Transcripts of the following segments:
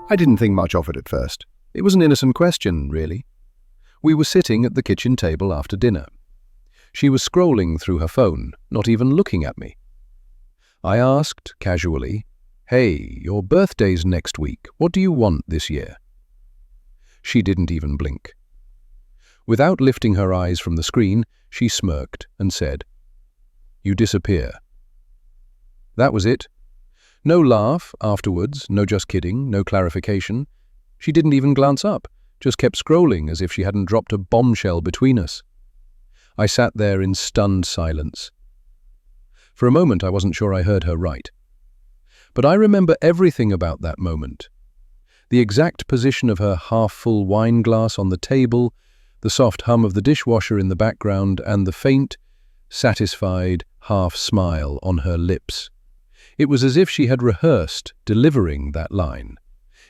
I didn't think much of it at first. It was an innocent question, really. We were sitting at the kitchen table after dinner. She was scrolling through her phone, not even looking at me. I asked, casually, "Hey, your birthday's next week. What do you want this year?" She didn't even blink. Without lifting her eyes from the screen, she smirked and said, "You disappear." That was it. No laugh afterwards, no just kidding, no clarification. She didn't even glance up, just kept scrolling as if she hadn't dropped a bombshell between us. I sat there in stunned silence. For a moment, I wasn't sure I heard her right. But I remember everything about that moment. The exact position of her half-full wine glass on the table, the soft hum of the dishwasher in the background, and the faint, satisfied half-smile on her lips. It was as if she had rehearsed delivering that line.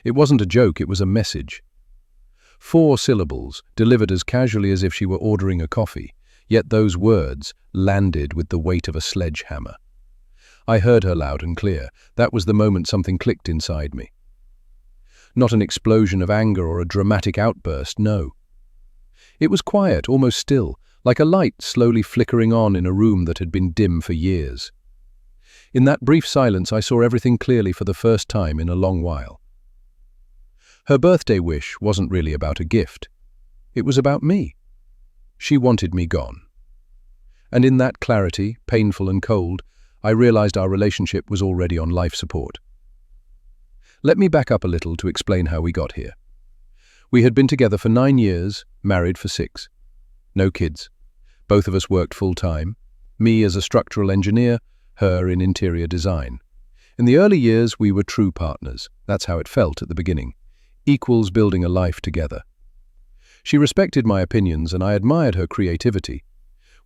It wasn't a joke, it was a message. 4 syllables, delivered as casually as if she were ordering a coffee, yet those words landed with the weight of a sledgehammer. I heard her loud and clear. That was the moment something clicked inside me. Not an explosion of anger or a dramatic outburst, no. It was quiet, almost still, like a light slowly flickering on in a room that had been dim for years. In that brief silence, I saw everything clearly for the first time in a long while. Her birthday wish wasn't really about a gift. It was about me. She wanted me gone. And in that clarity, painful and cold, I realized our relationship was already on life support. Let me back up a little to explain how we got here. We had been together for 9 years, married for 6. No kids. Both of us worked full-time, me as a structural engineer, her in interior design. In the early years, we were true partners. That's how it felt at the beginning. Equals building a life together. She respected my opinions and I admired her creativity.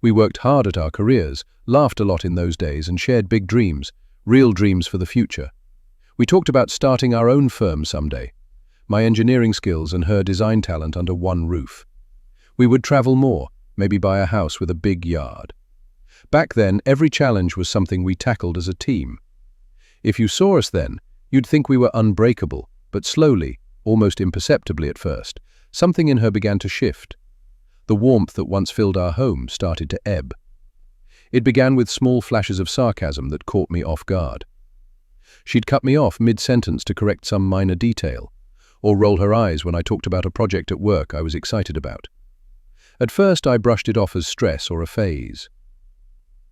We worked hard at our careers, laughed a lot in those days and shared big dreams, real dreams for the future. We talked about starting our own firm someday. My engineering skills and her design talent under one roof. We would travel more, maybe buy a house with a big yard. Back then, every challenge was something we tackled as a team. If you saw us then, you'd think we were unbreakable, but slowly, almost imperceptibly at first, something in her began to shift. The warmth that once filled our home started to ebb. It began with small flashes of sarcasm that caught me off guard. She'd cut me off mid-sentence to correct some minor detail, or roll her eyes when I talked about a project at work I was excited about. At first, I brushed it off as stress or a phase.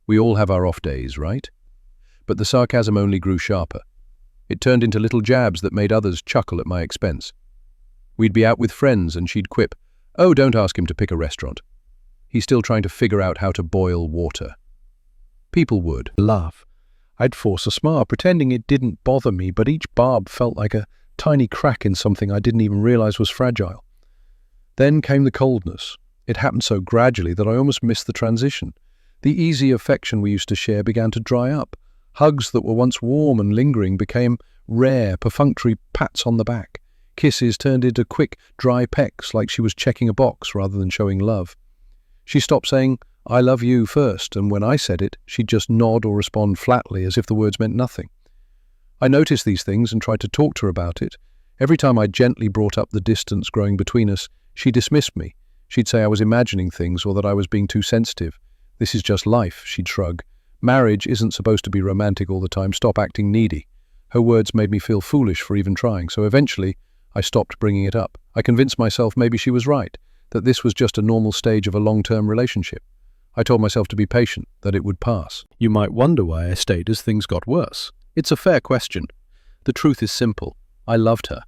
We all have our off days, right? But the sarcasm only grew sharper. It turned into little jabs that made others chuckle at my expense. We'd be out with friends and she'd quip, "Oh, don't ask him to pick a restaurant. He's still trying to figure out how to boil water." People would laugh. I'd force a smile, pretending it didn't bother me, but each barb felt like a tiny crack in something I didn't even realize was fragile. Then came the coldness. It happened so gradually that I almost missed the transition. The easy affection we used to share began to dry up. Hugs that were once warm and lingering became rare, perfunctory pats on the back. Kisses turned into quick, dry pecks like she was checking a box rather than showing love. She stopped saying, "I love you" first, and when I said it, she'd just nod or respond flatly as if the words meant nothing. I noticed these things and tried to talk to her about it. Every time I gently brought up the distance growing between us, she dismissed me. She'd say I was imagining things or that I was being too sensitive. "This is just life," she'd shrug. "Marriage isn't supposed to be romantic all the time. Stop acting needy." Her words made me feel foolish for even trying, so eventually I stopped bringing it up. I convinced myself maybe she was right, that this was just a normal stage of a long-term relationship. I told myself to be patient, that it would pass. You might wonder why I stayed as things got worse. It's a fair question. The truth is simple. I loved her.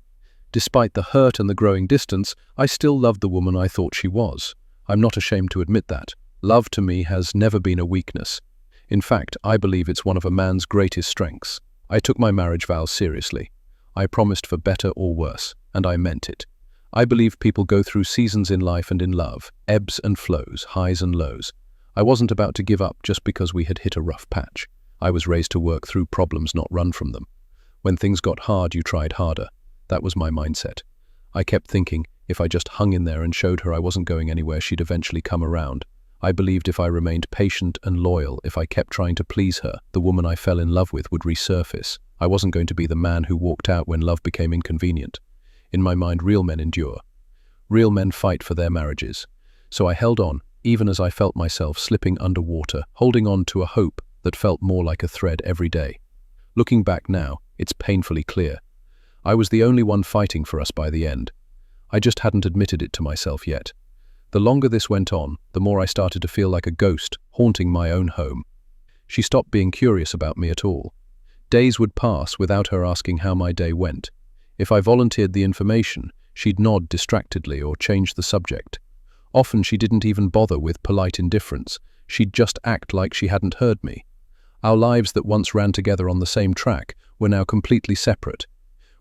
Despite the hurt and the growing distance, I still loved the woman I thought she was. I'm not ashamed to admit that. Love to me has never been a weakness. In fact, I believe it's one of a man's greatest strengths. I took my marriage vows seriously. I promised for better or worse, and I meant it. I believe people go through seasons in life and in love, ebbs and flows, highs and lows. I wasn't about to give up just because we had hit a rough patch. I was raised to work through problems, not run from them. When things got hard, you tried harder. That was my mindset. I kept thinking, if I just hung in there and showed her I wasn't going anywhere, she'd eventually come around. I believed if I remained patient and loyal, if I kept trying to please her, the woman I fell in love with would resurface. I wasn't going to be the man who walked out when love became inconvenient. In my mind, real men endure. Real men fight for their marriages. So I held on, even as I felt myself slipping underwater, holding on to a hope that felt more like a thread every day. Looking back now, it's painfully clear. I was the only one fighting for us by the end. I just hadn't admitted it to myself yet. The longer this went on, the more I started to feel like a ghost haunting my own home. She stopped being curious about me at all. Days would pass without her asking how my day went. If I volunteered the information, she'd nod distractedly or change the subject. Often she didn't even bother with polite indifference. She'd just act like she hadn't heard me. Our lives that once ran together on the same track were now completely separate.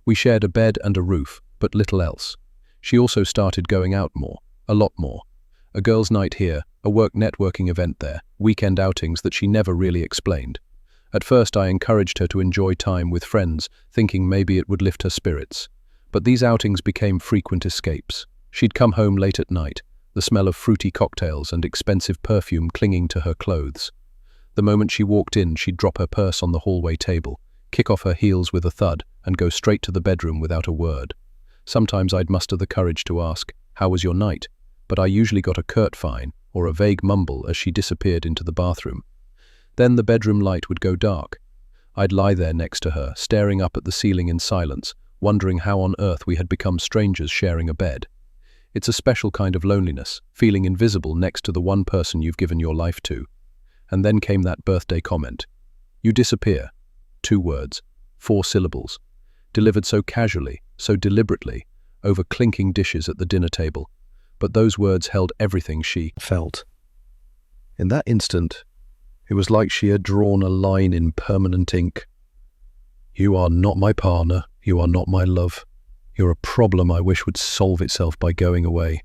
We shared a bed and a roof, but little else. She also started going out more, a lot more. A girls' night here, a work networking event there, weekend outings that she never really explained. At first I encouraged her to enjoy time with friends, thinking maybe it would lift her spirits. But these outings became frequent escapes. She'd come home late at night, the smell of fruity cocktails and expensive perfume clinging to her clothes. The moment she walked in, she'd drop her purse on the hallway table, kick off her heels with a thud, and go straight to the bedroom without a word. Sometimes I'd muster the courage to ask, "How was your night?" But I usually got a curt fine or a vague mumble as she disappeared into the bathroom. Then the bedroom light would go dark. I'd lie there next to her, staring up at the ceiling in silence, wondering how on earth we had become strangers sharing a bed. It's a special kind of loneliness, feeling invisible next to the one person you've given your life to. And then came that birthday comment. "You disappear." 2 words, 4 syllables, delivered so casually, so deliberately, over clinking dishes at the dinner table. But those words held everything she felt. In that instant, it was like she had drawn a line in permanent ink. "You are not my partner. You are not my love. You're a problem I wish would solve itself by going away."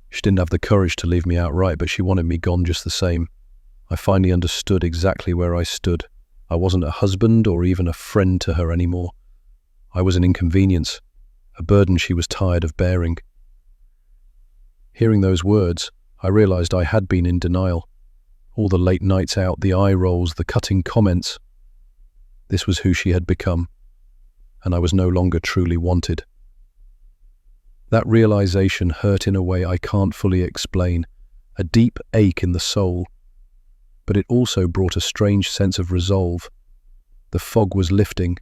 She didn't have the courage to leave me outright, but she wanted me gone just the same. I finally understood exactly where I stood. I wasn't a husband or even a friend to her anymore. I was an inconvenience, a burden she was tired of bearing. Hearing those words, I realized I had been in denial. All the late nights out, the eye rolls, the cutting comments. This was who she had become, and I was no longer truly wanted. That realization hurt in a way I can't fully explain, a deep ache in the soul. But it also brought a strange sense of resolve. The fog was lifting,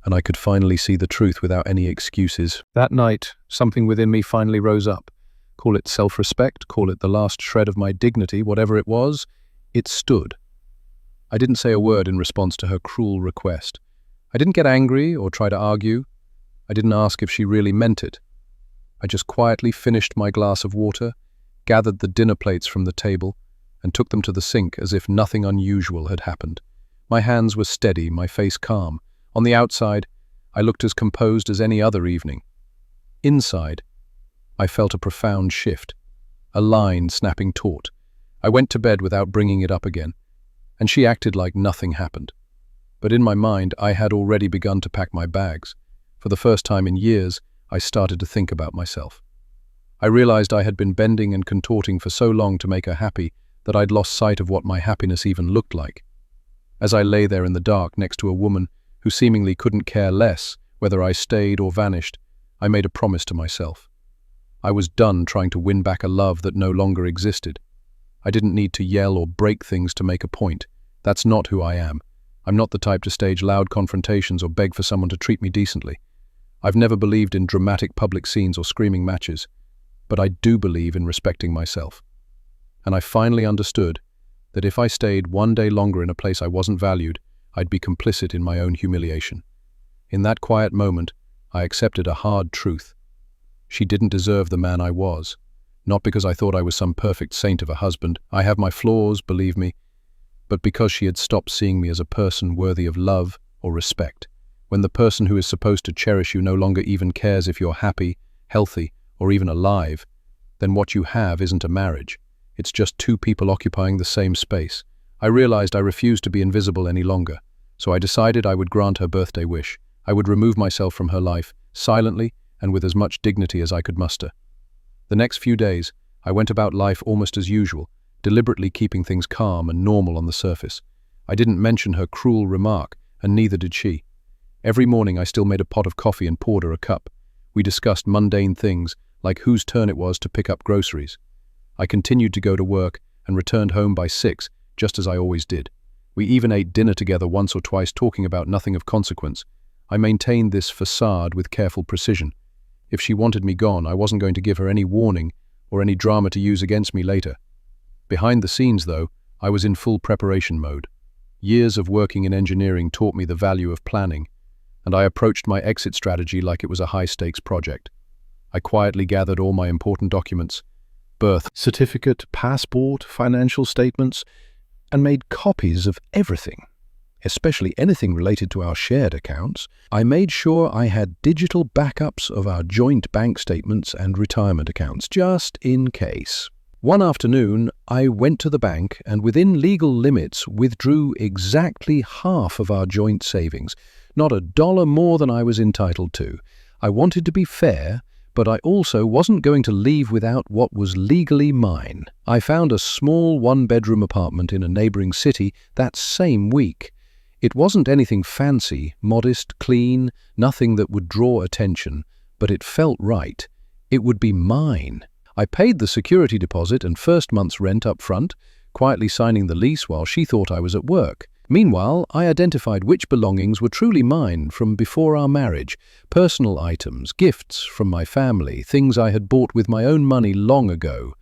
and I could finally see the truth without any excuses. That night, something within me finally rose up. Call it self-respect, call it the last shred of my dignity, whatever it was, it stood. I didn't say a word in response to her cruel request. I didn't get angry or try to argue. I didn't ask if she really meant it. I just quietly finished my glass of water, gathered the dinner plates from the table, and took them to the sink as if nothing unusual had happened. My hands were steady, my face calm. On the outside, I looked as composed as any other evening. Inside, I felt a profound shift, a line snapping taut. I went to bed without bringing it up again, and she acted like nothing happened. But in my mind, I had already begun to pack my bags. For the first time in years, I started to think about myself. I realized I had been bending and contorting for so long to make her happy that I'd lost sight of what my happiness even looked like. As I lay there in the dark next to a woman who seemingly couldn't care less whether I stayed or vanished, I made a promise to myself. I was done trying to win back a love that no longer existed. I didn't need to yell or break things to make a point. That's not who I am. I'm not the type to stage loud confrontations or beg for someone to treat me decently. I've never believed in dramatic public scenes or screaming matches, but I do believe in respecting myself. And I finally understood that if I stayed one day longer in a place I wasn't valued, I'd be complicit in my own humiliation. In that quiet moment, I accepted a hard truth. She didn't deserve the man I was. Not because I thought I was some perfect saint of a husband. I have my flaws, believe me. But because she had stopped seeing me as a person worthy of love or respect. When the person who is supposed to cherish you no longer even cares if you're happy, healthy, or even alive, then what you have isn't a marriage. It's just 2 people occupying the same space. I realized I refused to be invisible any longer, so I decided I would grant her birthday wish. I would remove myself from her life, silently and with as much dignity as I could muster. The next few days, I went about life almost as usual, deliberately keeping things calm and normal on the surface. I didn't mention her cruel remark and neither did she. Every morning I still made a pot of coffee and poured her a cup. We discussed mundane things, like whose turn it was to pick up groceries. I continued to go to work and returned home by 6, just as I always did. We even ate dinner together once or twice, talking about nothing of consequence. I maintained this facade with careful precision. If she wanted me gone, I wasn't going to give her any warning or any drama to use against me later. Behind the scenes, though, I was in full preparation mode. Years of working in engineering taught me the value of planning, and I approached my exit strategy like it was a high-stakes project. I quietly gathered all my important documents, birth certificate, passport, financial statements, and made copies of everything, especially anything related to our shared accounts. I made sure I had digital backups of our joint bank statements and retirement accounts, just in case. One afternoon, I went to the bank and within legal limits withdrew exactly half of our joint savings, not a dollar more than I was entitled to. I wanted to be fair, but I also wasn't going to leave without what was legally mine. I found a small one-bedroom apartment in a neighboring city that same week. It wasn't anything fancy, modest, clean, nothing that would draw attention, but it felt right. It would be mine. I paid the security deposit and first month's rent up front, quietly signing the lease while she thought I was at work. Meanwhile, I identified which belongings were truly mine from before our marriage, personal items, gifts from my family, things I had bought with my own money long ago.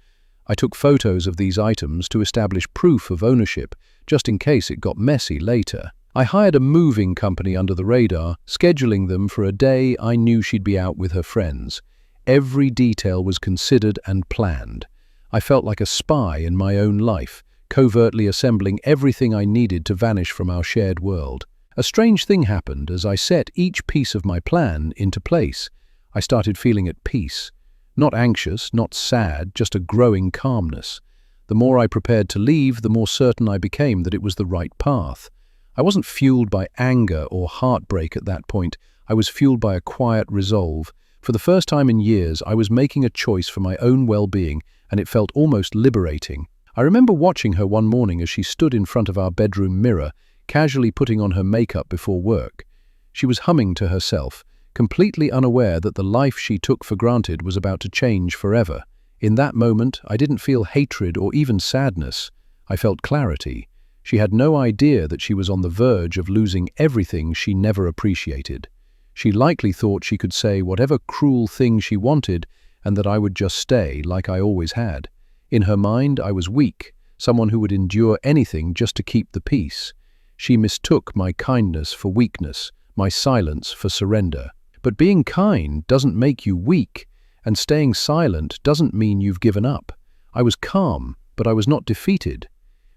I took photos of these items to establish proof of ownership, just in case it got messy later. I hired a moving company under the radar, scheduling them for a day I knew she'd be out with her friends. Every detail was considered and planned. I felt like a spy in my own life, covertly assembling everything I needed to vanish from our shared world. A strange thing happened as I set each piece of my plan into place. I started feeling at peace. Not anxious, not sad, just a growing calmness. The more I prepared to leave, the more certain I became that it was the right path. I wasn't fueled by anger or heartbreak at that point. I was fueled by a quiet resolve. For the first time in years, I was making a choice for my own well-being, and it felt almost liberating. I remember watching her one morning as she stood in front of our bedroom mirror, casually putting on her makeup before work. She was humming to herself, completely unaware that the life she took for granted was about to change forever. In that moment, I didn't feel hatred or even sadness. I felt clarity. She had no idea that she was on the verge of losing everything she never appreciated. She likely thought she could say whatever cruel thing she wanted and that I would just stay like I always had. In her mind, I was weak, someone who would endure anything just to keep the peace. She mistook my kindness for weakness, my silence for surrender. But being kind doesn't make you weak, and staying silent doesn't mean you've given up. I was calm, but I was not defeated.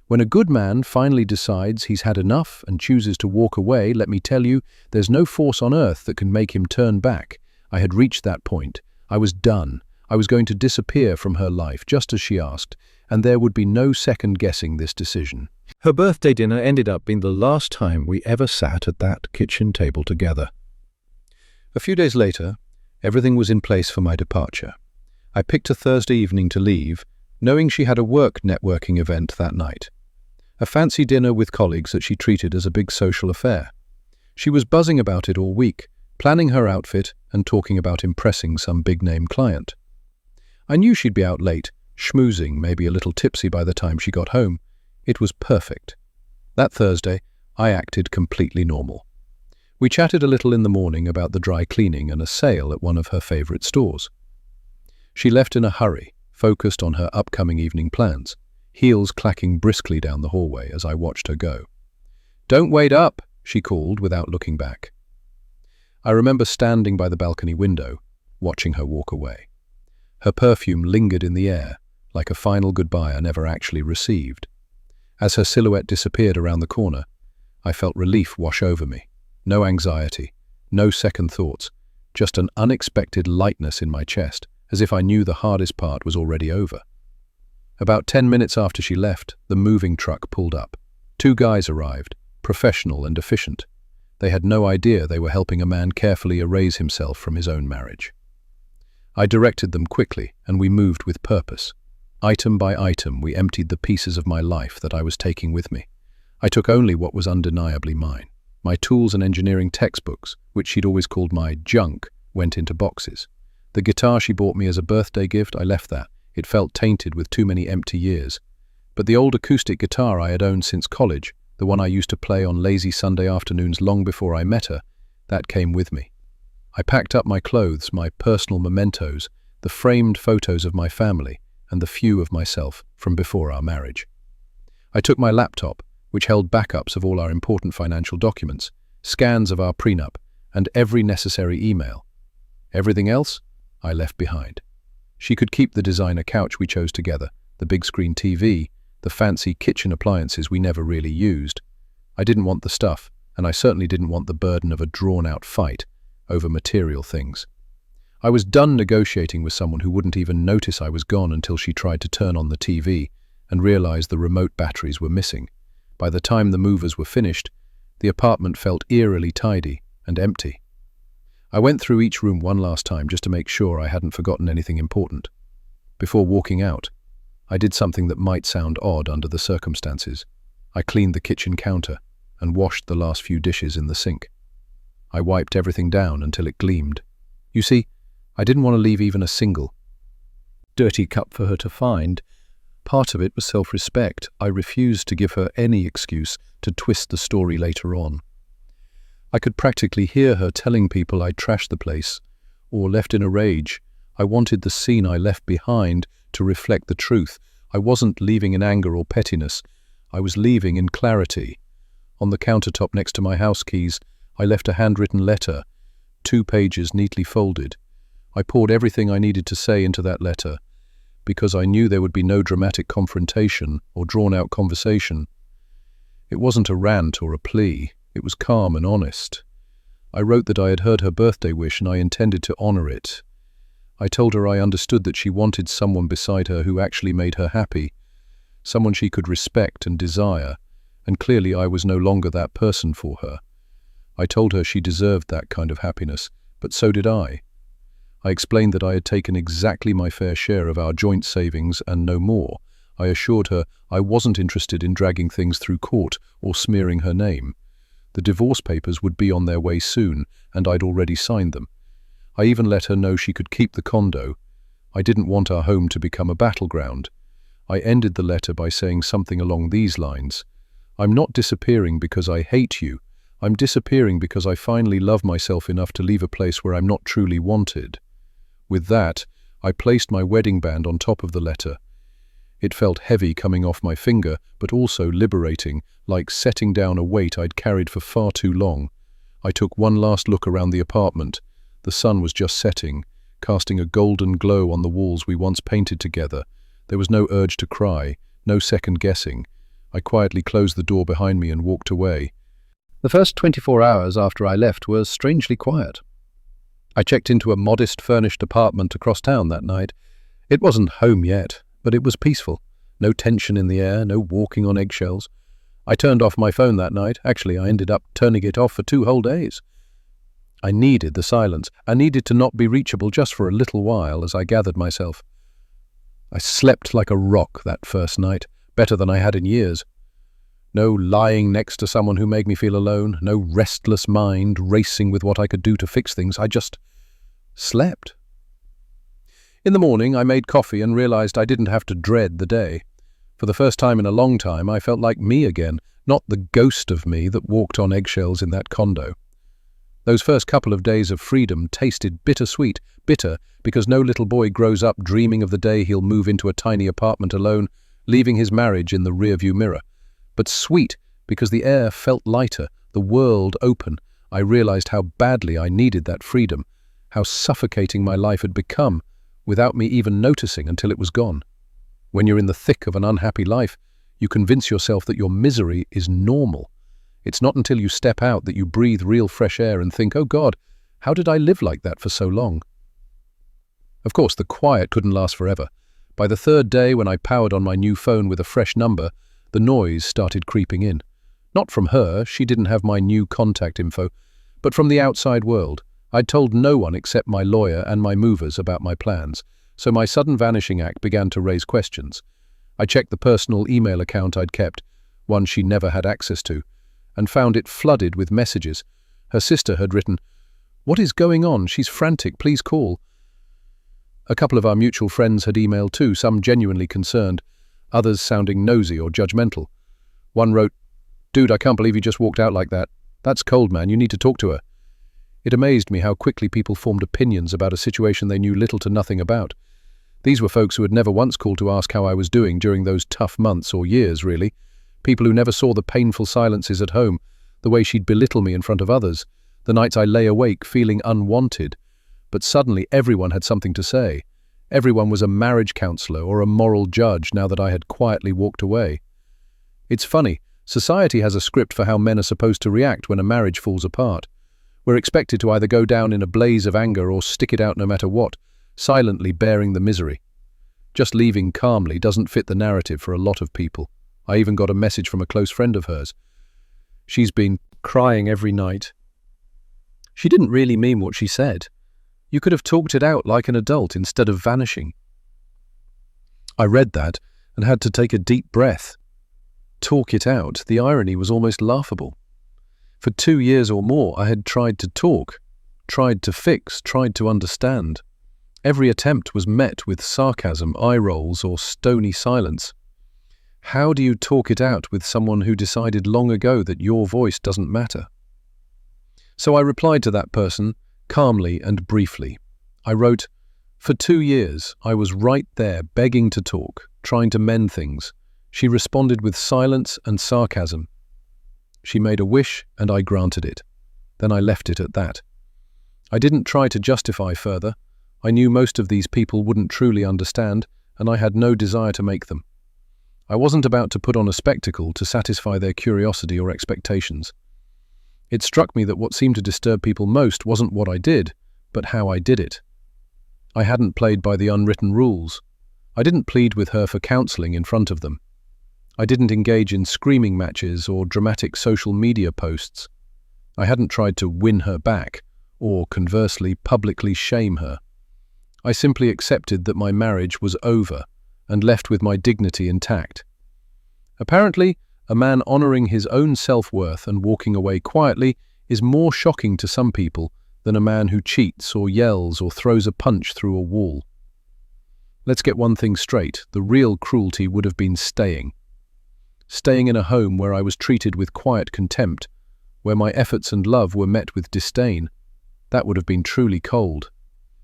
When a good man finally decides he's had enough and chooses to walk away, let me tell you, there's no force on earth that can make him turn back. I had reached that point. I was done. I was going to disappear from her life, just as she asked, and there would be no second-guessing this decision. Her birthday dinner ended up being the last time we ever sat at that kitchen table together. A few days later, everything was in place for my departure. I picked a Thursday evening to leave, knowing she had a work networking event that night. A fancy dinner with colleagues that she treated as a big social affair. She was buzzing about it all week, planning her outfit and talking about impressing some big-name client. I knew she'd be out late, schmoozing, maybe a little tipsy by the time she got home. It was perfect. That Thursday, I acted completely normal. We chatted a little in the morning about the dry cleaning and a sale at one of her favorite stores. She left in a hurry, focused on her upcoming evening plans, heels clacking briskly down the hallway as I watched her go. "Don't wait up," she called without looking back. I remember standing by the balcony window, watching her walk away. Her perfume lingered in the air, like a final goodbye I never actually received. As her silhouette disappeared around the corner, I felt relief wash over me. No anxiety, no second thoughts, just an unexpected lightness in my chest, as if I knew the hardest part was already over. About 10 minutes after she left, the moving truck pulled up. 2 guys arrived, professional and efficient. They had no idea they were helping a man carefully erase himself from his own marriage. I directed them quickly, and we moved with purpose. Item by item, we emptied the pieces of my life that I was taking with me. I took only what was undeniably mine. My tools and engineering textbooks, which she'd always called my junk, went into boxes. The guitar she bought me as a birthday gift, I left that. It felt tainted with too many empty years. But the old acoustic guitar I had owned since college, the one I used to play on lazy Sunday afternoons long before I met her, that came with me. I packed up my clothes, my personal mementos, the framed photos of my family, and the few of myself from before our marriage. I took my laptop, which held backups of all our important financial documents, scans of our prenup, and every necessary email. Everything else, I left behind. She could keep the designer couch we chose together, the big screen TV, the fancy kitchen appliances we never really used. I didn't want the stuff, and I certainly didn't want the burden of a drawn-out fight over material things. I was done negotiating with someone who wouldn't even notice I was gone until she tried to turn on the TV and realized the remote batteries were missing. By the time the movers were finished, the apartment felt eerily tidy and empty. I went through each room one last time just to make sure I hadn't forgotten anything important. Before walking out, I did something that might sound odd under the circumstances. I cleaned the kitchen counter and washed the last few dishes in the sink. I wiped everything down until it gleamed. You see, I didn't want to leave even a single dirty cup for her to find. Part of it was self-respect. I refused to give her any excuse to twist the story later on. I could practically hear her telling people I'd trashed the place, or left in a rage. I wanted the scene I left behind to reflect the truth. I wasn't leaving in anger or pettiness. I was leaving in clarity. On the countertop next to my house keys, I left a handwritten letter, 2 pages neatly folded. I poured everything I needed to say into that letter, because I knew there would be no dramatic confrontation or drawn-out conversation. It wasn't a rant or a plea. It was calm and honest. I wrote that I had heard her birthday wish and I intended to honor it. I told her I understood that she wanted someone beside her who actually made her happy, someone she could respect and desire, and clearly I was no longer that person for her. I told her she deserved that kind of happiness, but so did I. I explained that I had taken exactly my fair share of our joint savings and no more. I assured her I wasn't interested in dragging things through court or smearing her name. The divorce papers would be on their way soon, and I'd already signed them. I even let her know she could keep the condo. I didn't want our home to become a battleground. I ended the letter by saying something along these lines. I'm not disappearing because I hate you. I'm disappearing because I finally love myself enough to leave a place where I'm not truly wanted. With that, I placed my wedding band on top of the letter. It felt heavy coming off my finger, but also liberating, like setting down a weight I'd carried for far too long. I took one last look around the apartment. The sun was just setting, casting a golden glow on the walls we once painted together. There was no urge to cry, no second guessing. I quietly closed the door behind me and walked away. The first 24 hours after I left were strangely quiet. I checked into a modest furnished apartment across town that night. It wasn't home yet, but it was peaceful. No tension in the air, no walking on eggshells. I turned off my phone that night. Actually, I ended up turning it off for 2 whole days. I needed the silence. I needed to not be reachable just for a little while as I gathered myself. I slept like a rock that first night, better than I had in years. No lying next to someone who made me feel alone, no restless mind racing with what I could do to fix things. I just slept. In the morning, I made coffee and realized I didn't have to dread the day. For the first time in a long time, I felt like me again, not the ghost of me that walked on eggshells in that condo. Those first couple of days of freedom tasted bittersweet, bitter because no little boy grows up dreaming of the day he'll move into a tiny apartment alone, leaving his marriage in the rearview mirror. But sweet because the air felt lighter, the world open. I realized how badly I needed that freedom, how suffocating my life had become, without me even noticing until it was gone. When you're in the thick of an unhappy life, you convince yourself that your misery is normal. It's not until you step out that you breathe real fresh air and think, oh God, how did I live like that for so long? Of course, the quiet couldn't last forever. By the 3rd day, when I powered on my new phone with a fresh number, the noise started creeping in. Not from her, she didn't have my new contact info, but from the outside world. I'd told no one except my lawyer and my movers about my plans, so my sudden vanishing act began to raise questions. I checked the personal email account I'd kept, one she never had access to, and found it flooded with messages. Her sister had written, "What is going on? She's frantic, please call." A couple of our mutual friends had emailed too, some genuinely concerned, others sounding nosy or judgmental. One wrote, "Dude, I can't believe you just walked out like that. That's cold, man, you need to talk to her." It amazed me how quickly people formed opinions about a situation they knew little to nothing about. These were folks who had never once called to ask how I was doing during those tough months or years, really. People who never saw the painful silences at home, the way she'd belittle me in front of others, the nights I lay awake feeling unwanted. But suddenly everyone had something to say. Everyone was a marriage counselor or a moral judge now that I had quietly walked away. It's funny, society has a script for how men are supposed to react when a marriage falls apart. We're expected to either go down in a blaze of anger or stick it out no matter what, silently bearing the misery. Just leaving calmly doesn't fit the narrative for a lot of people. I even got a message from a close friend of hers. She's been crying every night. She didn't really mean what she said. You could have talked it out like an adult instead of vanishing. I read that and had to take a deep breath. Talk it out, the irony was almost laughable. For 2 years or more, I had tried to talk, tried to fix, tried to understand. Every attempt was met with sarcasm, eye rolls, or stony silence. How do you talk it out with someone who decided long ago that your voice doesn't matter? So I replied to that person, calmly and briefly. I wrote, "For 2 years, I was right there begging to talk, trying to mend things. She responded with silence and sarcasm. She made a wish and I granted it. Then I left it at that. I didn't try to justify further. I knew most of these people wouldn't truly understand, and I had no desire to make them. I wasn't about to put on a spectacle to satisfy their curiosity or expectations. It struck me that what seemed to disturb people most wasn't what I did, but how I did it. I hadn't played by the unwritten rules. I didn't plead with her for counseling in front of them. I didn't engage in screaming matches or dramatic social media posts. I hadn't tried to win her back, or conversely, publicly shame her. I simply accepted that my marriage was over and left with my dignity intact. Apparently, a man honoring his own self-worth and walking away quietly is more shocking to some people than a man who cheats or yells or throws a punch through a wall. Let's get one thing straight, the real cruelty would have been staying. Staying in a home where I was treated with quiet contempt, where my efforts and love were met with disdain. That would have been truly cold.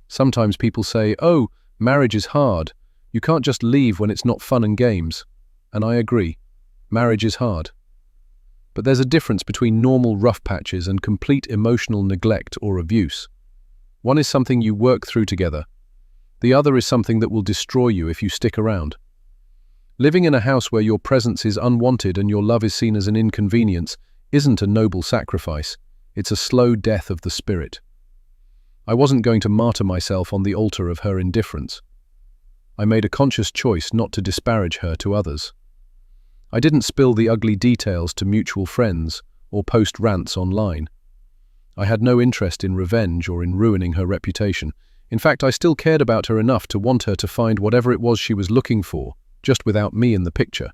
Sometimes people say, "Oh, marriage is hard. You can't just leave when it's not fun and games." And I agree. Marriage is hard. But there's a difference between normal rough patches and complete emotional neglect or abuse. One is something you work through together. The other is something that will destroy you if you stick around. Living in a house where your presence is unwanted and your love is seen as an inconvenience isn't a noble sacrifice. It's a slow death of the spirit. I wasn't going to martyr myself on the altar of her indifference. I made a conscious choice not to disparage her to others. I didn't spill the ugly details to mutual friends or post rants online. I had no interest in revenge or in ruining her reputation. In fact, I still cared about her enough to want her to find whatever it was she was looking for, just without me in the picture.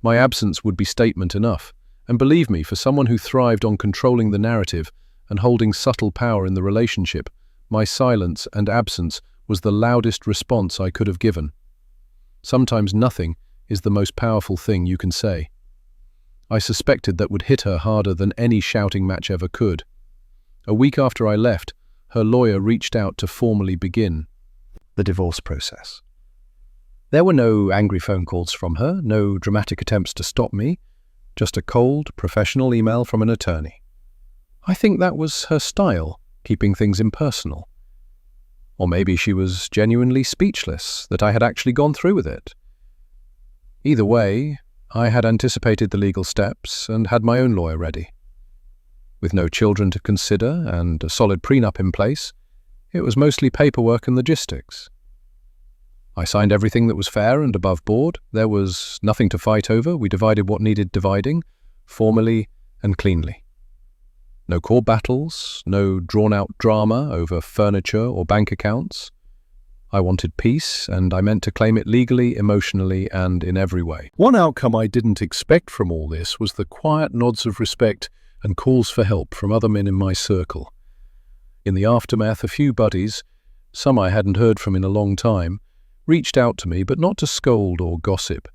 My absence would be statement enough, and believe me, for someone who thrived on controlling the narrative and holding subtle power in the relationship, my silence and absence was the loudest response I could have given. Sometimes nothing is the most powerful thing you can say. I suspected that would hit her harder than any shouting match ever could. A week after I left, her lawyer reached out to formally begin the divorce process. There were no angry phone calls from her, no dramatic attempts to stop me, just a cold, professional email from an attorney. I think that was her style, keeping things impersonal. Or maybe she was genuinely speechless that I had actually gone through with it. Either way, I had anticipated the legal steps and had my own lawyer ready. With no children to consider and a solid prenup in place, it was mostly paperwork and logistics. I signed everything that was fair and above board. There was nothing to fight over. We divided what needed dividing, formally and cleanly. No court battles, no drawn-out drama over furniture or bank accounts. I wanted peace, and I meant to claim it legally, emotionally, and in every way. One outcome I didn't expect from all this was the quiet nods of respect and calls for help from other men in my circle. In the aftermath, a few buddies, some I hadn't heard from in a long time, reached out to me, but not to scold or gossip.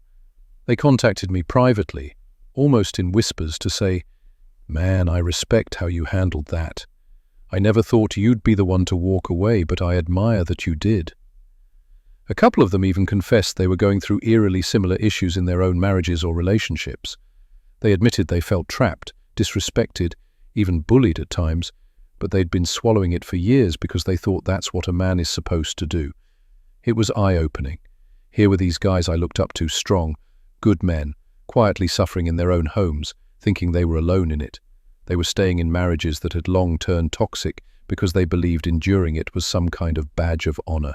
They contacted me privately, almost in whispers, to say, "Man, I respect how you handled that. I never thought you'd be the one to walk away, but I admire that you did." A couple of them even confessed they were going through eerily similar issues in their own marriages or relationships. They admitted they felt trapped, disrespected, even bullied at times, but they'd been swallowing it for years because they thought that's what a man is supposed to do. It was eye-opening. Here were these guys I looked up to, strong, good men, quietly suffering in their own homes, thinking they were alone in it. They were staying in marriages that had long turned toxic because they believed enduring it was some kind of badge of honor.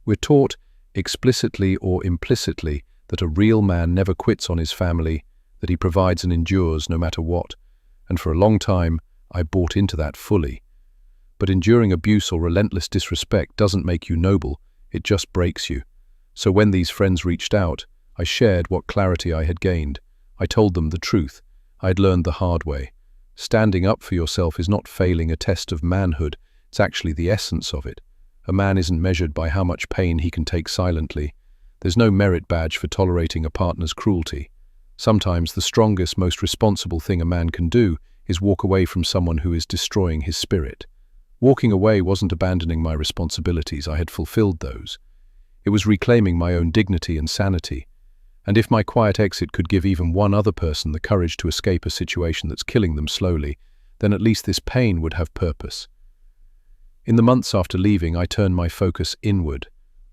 We're taught, explicitly or implicitly, that a real man never quits on his family, that he provides and endures no matter what, and for a long time I bought into that fully. But enduring abuse or relentless disrespect doesn't make you noble, it just breaks you. So when these friends reached out, I shared what clarity I had gained. I told them the truth. I had learned the hard way. Standing up for yourself is not failing a test of manhood, it's actually the essence of it. A man isn't measured by how much pain he can take silently. There's no merit badge for tolerating a partner's cruelty. Sometimes the strongest, most responsible thing a man can do is walk away from someone who is destroying his spirit. Walking away wasn't abandoning my responsibilities, I had fulfilled those. It was reclaiming my own dignity and sanity. And if my quiet exit could give even one other person the courage to escape a situation that's killing them slowly, then at least this pain would have purpose. In the months after leaving, I turned my focus inward,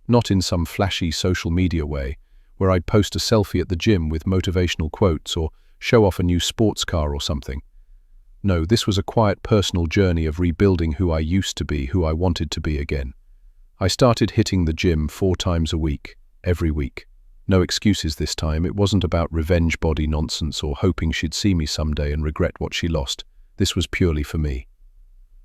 not in some flashy social media way, where I'd post a selfie at the gym with motivational quotes or show off a new sports car or something. No, this was a quiet personal journey of rebuilding who I used to be, who I wanted to be again. I started hitting the gym 4 times a week, every week. No excuses this time. It wasn't about revenge body nonsense or hoping she'd see me someday and regret what she lost. This was purely for me.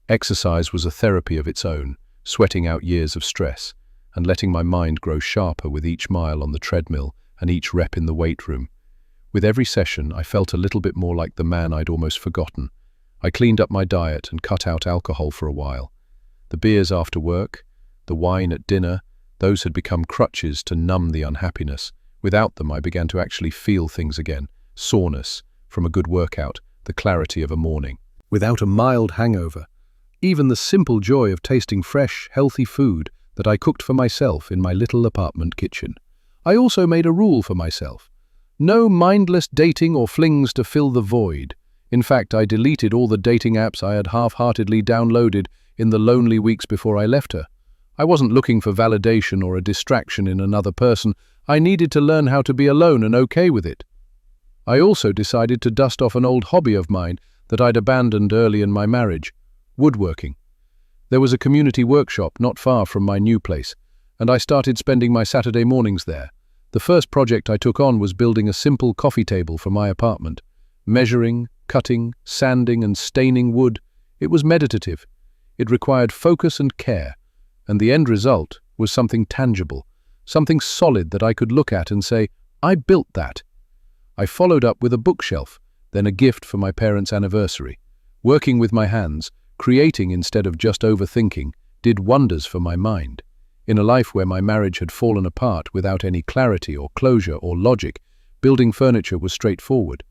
Exercise was a therapy of its own, sweating out years of stress and letting my mind grow sharper with each mile on the treadmill and each rep in the weight room. With every session, I felt a little bit more like the man I'd almost forgotten. I cleaned up my diet and cut out alcohol for a while. The beers after work, the wine at dinner, those had become crutches to numb the unhappiness. Without them, I began to actually feel things again. Soreness from a good workout, the clarity of a morning. Without a mild hangover, even the simple joy of tasting fresh, healthy food that I cooked for myself in my little apartment kitchen. I also made a rule for myself. No mindless dating or flings to fill the void. In fact, I deleted all the dating apps I had half-heartedly downloaded in the lonely weeks before I left her. I wasn't looking for validation or a distraction in another person. I needed to learn how to be alone and okay with it. I also decided to dust off an old hobby of mine that I'd abandoned early in my marriage, woodworking. There was a community workshop not far from my new place, and I started spending my Saturday mornings there. The first project I took on was building a simple coffee table for my apartment. Measuring, cutting, sanding, and staining wood, it was meditative. It required focus and care. And the end result was something tangible, something solid that I could look at and say, I built that. I followed up with a bookshelf, then a gift for my parents' anniversary. Working with my hands, creating instead of just overthinking, did wonders for my mind. In a life where my marriage had fallen apart without any clarity or closure or logic, building furniture was straightforward.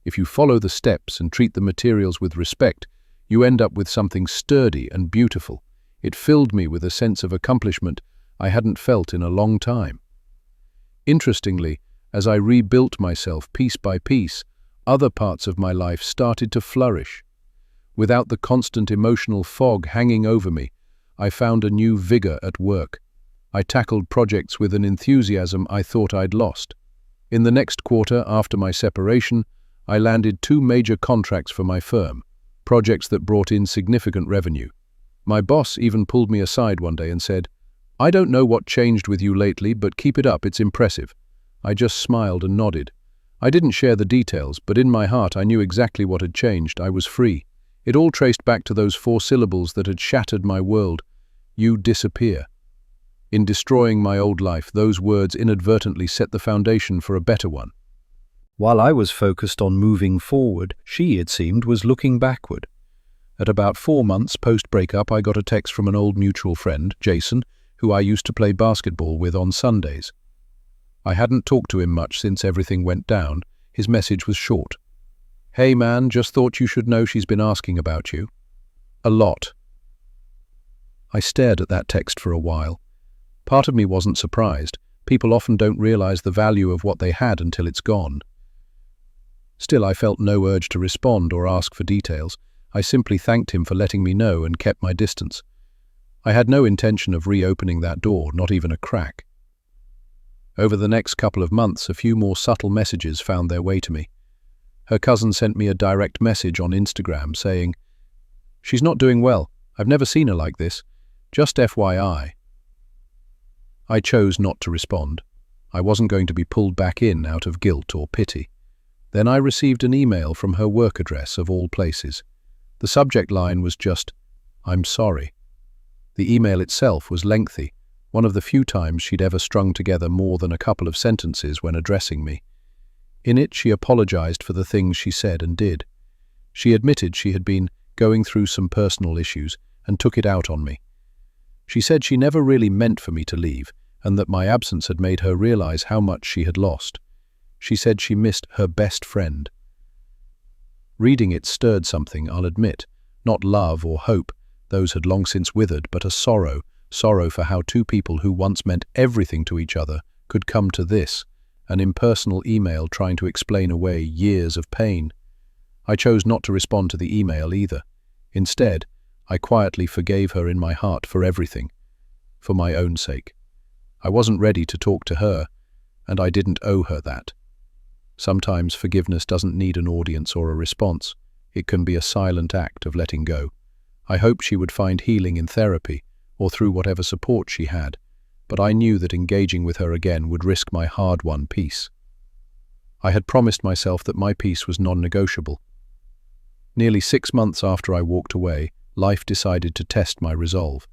If you follow the steps and treat the materials with respect, you end up with something sturdy and beautiful. It filled me with a sense of accomplishment I hadn't felt in a long time. Interestingly, as I rebuilt myself piece by piece, other parts of my life started to flourish. Without the constant emotional fog hanging over me, I found a new vigor at work. I tackled projects with an enthusiasm I thought I'd lost. In the next quarter after my separation, I landed 2 major contracts for my firm, projects that brought in significant revenue. My boss even pulled me aside one day and said, "I don't know what changed with you lately, but keep it up, it's impressive." I just smiled and nodded. I didn't share the details, but in my heart I knew exactly what had changed. I was free. It all traced back to those 4 syllables that had shattered my world. You disappear. In destroying my old life, those words inadvertently set the foundation for a better one. While I was focused on moving forward, she, it seemed, was looking backward. At about 4 months post-breakup, I got a text from an old mutual friend, Jason, who I used to play basketball with on Sundays. I hadn't talked to him much since everything went down. His message was short. "Hey man, just thought you should know she's been asking about you. A lot." I stared at that text for a while. Part of me wasn't surprised. People often don't realize the value of what they had until it's gone. Still, I felt no urge to respond or ask for details. I simply thanked him for letting me know and kept my distance. I had no intention of reopening that door, not even a crack. Over the next couple of months, a few more subtle messages found their way to me. Her cousin sent me a direct message on Instagram saying, "She's not doing well. I've never seen her like this. Just FYI." I chose not to respond. I wasn't going to be pulled back in out of guilt or pity. Then I received an email from her work address of all places. The subject line was just, "I'm sorry." The email itself was lengthy, one of the few times she'd ever strung together more than a couple of sentences when addressing me. In it, she apologized for the things she said and did. She admitted she had been going through some personal issues and took it out on me. She said she never really meant for me to leave, and that my absence had made her realize how much she had lost. She said she missed her best friend. Reading it stirred something, I'll admit. Not love or hope, those had long since withered, but a sorrow for how two people who once meant everything to each other could come to this, an impersonal email trying to explain away years of pain. I chose not to respond to the email either. Instead, I quietly forgave her in my heart for everything, for my own sake. I wasn't ready to talk to her, and I didn't owe her that. Sometimes forgiveness doesn't need an audience or a response. It can be a silent act of letting go. I hoped she would find healing in therapy or through whatever support she had, but I knew that engaging with her again would risk my hard-won peace. I had promised myself that my peace was non-negotiable. Nearly 6 months after I walked away, life decided to test my resolve.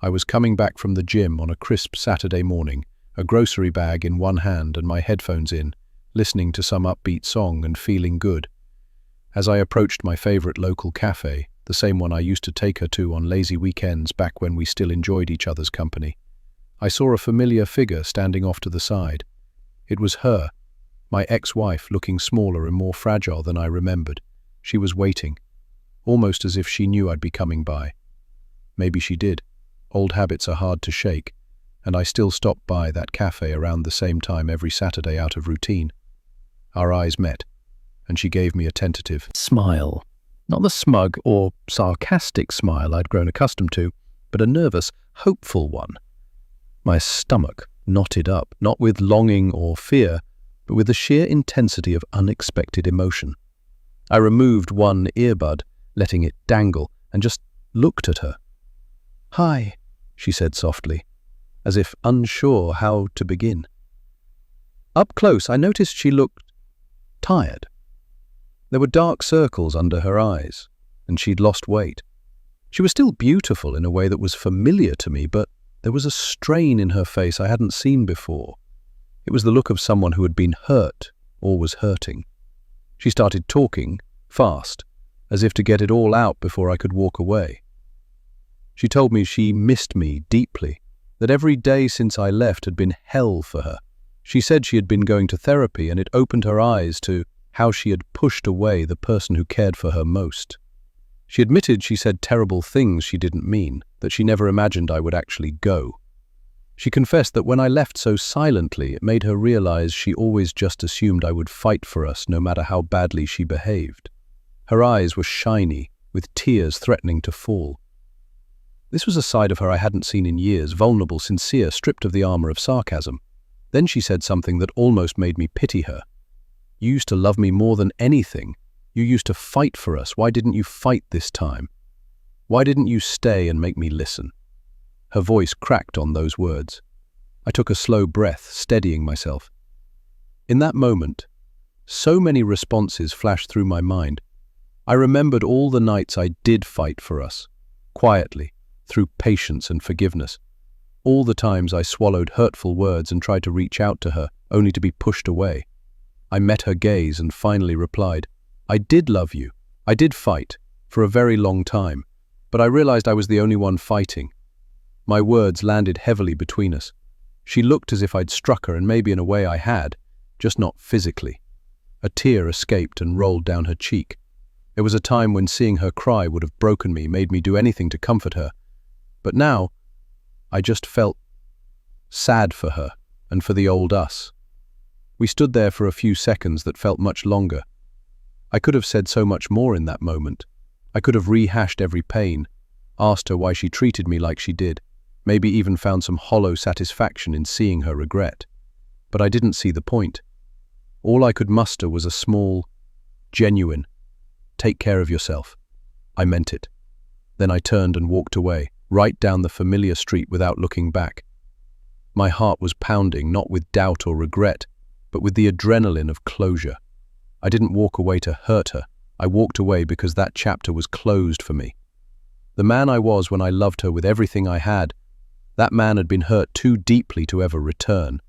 I was coming back from the gym on a crisp Saturday morning, a grocery bag in one hand and my headphones in, listening to some upbeat song and feeling good. As I approached my favorite local cafe, the same one I used to take her to on lazy weekends back when we still enjoyed each other's company, I saw a familiar figure standing off to the side. It was her, my ex-wife, looking smaller and more fragile than I remembered. She was waiting, almost as if she knew I'd be coming by. Maybe she did. Old habits are hard to shake, and I still stopped by that cafe around the same time every Saturday out of routine. Our eyes met, and she gave me a tentative smile. Not the smug or sarcastic smile I'd grown accustomed to, but a nervous, hopeful one. My stomach knotted up, not with longing or fear, but with the sheer intensity of unexpected emotion. I removed one earbud, letting it dangle, and just looked at her. "Hi," she said softly, as if unsure how to begin. Up close, I noticed she looked tired. There were dark circles under her eyes, and she'd lost weight. She was still beautiful in a way that was familiar to me, but there was a strain in her face I hadn't seen before. It was the look of someone who had been hurt or was hurting. She started talking, fast, as if to get it all out before I could walk away. She told me she missed me deeply, that every day since I left had been hell for her. She said she had been going to therapy, and it opened her eyes to how she had pushed away the person who cared for her most. She admitted she said terrible things she didn't mean, that she never imagined I would actually go. She confessed that when I left so silently, it made her realize she always just assumed I would fight for us no matter how badly she behaved. Her eyes were shiny, with tears threatening to fall. This was a side of her I hadn't seen in years, vulnerable, sincere, stripped of the armor of sarcasm. Then she said something that almost made me pity her. "You used to love me more than anything. You used to fight for us. Why didn't you fight this time? Why didn't you stay and make me listen?" Her voice cracked on those words. I took a slow breath, steadying myself. In that moment, so many responses flashed through my mind. I remembered all the nights I did fight for us, quietly, through patience and forgiveness. All the times I swallowed hurtful words and tried to reach out to her, only to be pushed away. I met her gaze and finally replied, "I did love you. I did fight, for a very long time, but I realized I was the only one fighting." My words landed heavily between us. She looked as if I'd struck her, and maybe in a way I had, just not physically. A tear escaped and rolled down her cheek. There was a time when seeing her cry would have broken me, made me do anything to comfort her. But now, I just felt sad for her and for the old us. We stood there for a few seconds that felt much longer. I could have said so much more in that moment. I could have rehashed every pain, asked her why she treated me like she did, maybe even found some hollow satisfaction in seeing her regret. But I didn't see the point. All I could muster was a small, genuine, "Take care of yourself." I meant it. Then I turned and walked away, right down the familiar street without looking back. My heart was pounding, not with doubt or regret, but with the adrenaline of closure. I didn't walk away to hurt her. I walked away because that chapter was closed for me. The man I was when I loved her with everything I had, that man had been hurt too deeply to ever return.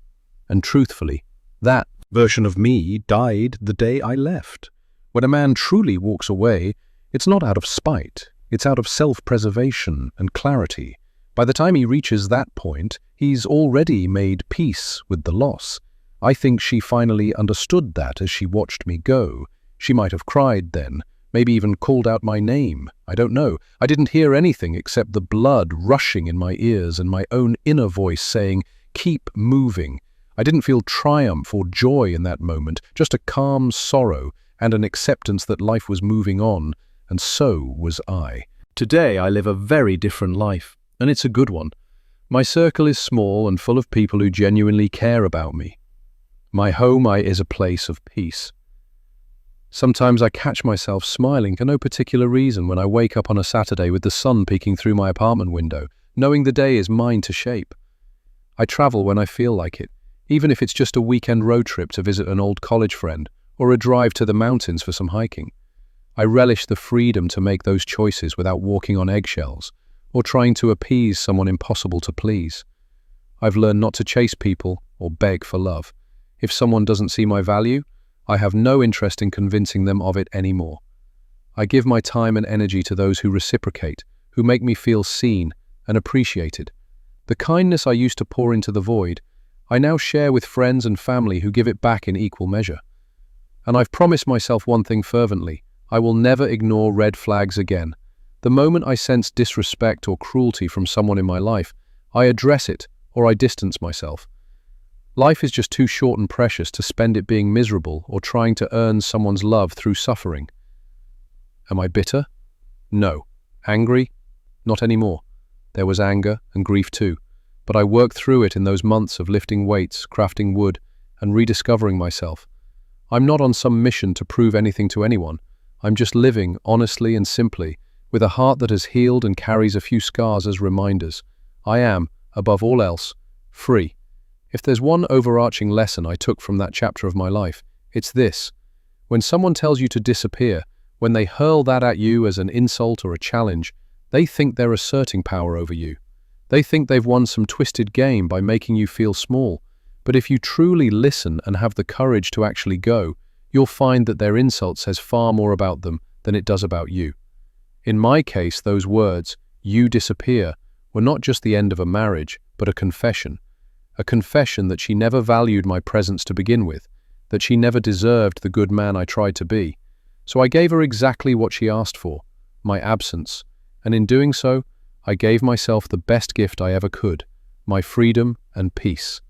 And truthfully, that version of me died the day I left. When a man truly walks away, it's not out of spite, it's out of self-preservation and clarity. By the time he reaches that point, he's already made peace with the loss. I think she finally understood that as she watched me go. She might have cried then, maybe even called out my name. I don't know. I didn't hear anything except the blood rushing in my ears and my own inner voice saying, "Keep moving." I didn't feel triumph or joy in that moment, just a calm sorrow and an acceptance that life was moving on, and so was I. Today I live a very different life, and it's a good one. My circle is small and full of people who genuinely care about me. My home is a place of peace. Sometimes I catch myself smiling for no particular reason when I wake up on a Saturday with the sun peeking through my apartment window, knowing the day is mine to shape. I travel when I feel like it, even if it's just a weekend road trip to visit an old college friend, or a drive to the mountains for some hiking. I relish the freedom to make those choices without walking on eggshells, or trying to appease someone impossible to please. I've learned not to chase people or beg for love. If someone doesn't see my value, I have no interest in convincing them of it anymore. I give my time and energy to those who reciprocate, who make me feel seen and appreciated. The kindness I used to pour into the void, I now share with friends and family who give it back in equal measure. And I've promised myself one thing fervently: I will never ignore red flags again. The moment I sense disrespect or cruelty from someone in my life, I address it or I distance myself. Life is just too short and precious to spend it being miserable or trying to earn someone's love through suffering. Am I bitter? No. Angry? Not anymore. There was anger and grief too, but I worked through it in those months of lifting weights, crafting wood, and rediscovering myself. I'm not on some mission to prove anything to anyone. I'm just living honestly and simply, with a heart that has healed and carries a few scars as reminders. I am, above all else, free. If there's one overarching lesson I took from that chapter of my life, it's this. When someone tells you to disappear, when they hurl that at you as an insult or a challenge, they think they're asserting power over you. They think they've won some twisted game by making you feel small. But if you truly listen and have the courage to actually go, you'll find that their insult says far more about them than it does about you. In my case, those words, "you disappear," were not just the end of a marriage, but a confession. A confession that she never valued my presence to begin with, that she never deserved the good man I tried to be. So I gave her exactly what she asked for, my absence, and in doing so, I gave myself the best gift I ever could, my freedom and peace.